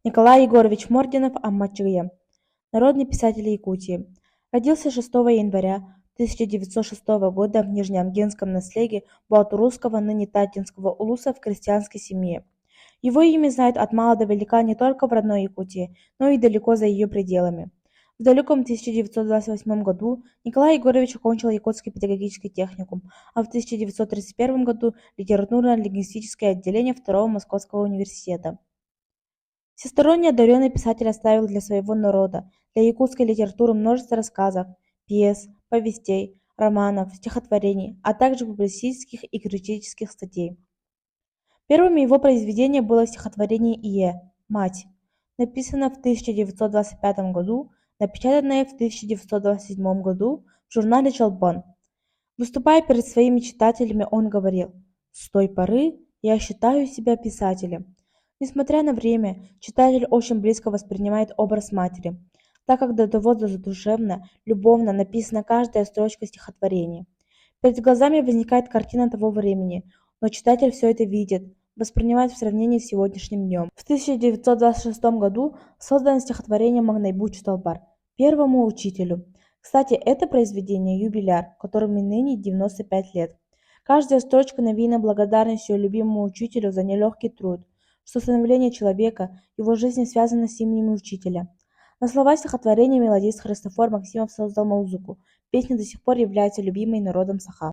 Николай Егорович Мординов о Мачуе. Народный писатель Якутии. Родился 6 января 1906 года в Нижнеангенском наследии Буатурусского, ныне Татинского улуса в крестьянской семье. Его имя знают от мала до велика не только в родной Якутии, но и далеко за ее пределами. В далеком 1928 году Николай Егорович окончил Якутский педагогический техникум, а в 1931 году литературно-лингвистическое отделение Второго Московского университета. Всесторонне одаренный писатель оставил для своего народа, для якутской литературы множество рассказов, пьес, повестей, романов, стихотворений, а также публицистских и критических статей. Первым его произведением было стихотворение «Ие» «Мать», написано в 1925 году, напечатанное в 1927 году в журнале «Чолбон». Выступая перед своими читателями, он говорил: «С той поры я считаю себя писателем». Несмотря на время, читатель очень близко воспринимает образ матери, так как до того задушевно, любовно написана каждая строчка стихотворения. Перед глазами возникает картина того времени, но читатель все это видит, воспринимает в сравнении с сегодняшним днем. В 1926 году создано стихотворение «Магнайбу Чуталбар» первому учителю. Кстати, это произведение юбиляр, которому ныне 95 лет. Каждая строчка навеяна благодарностью любимому учителю за нелегкий труд, что становление человека, его жизнь связана с именем учителя. На слова стихотворения мелодист Христофор Максимов создал музыку. Песня до сих пор является любимой народом Саха.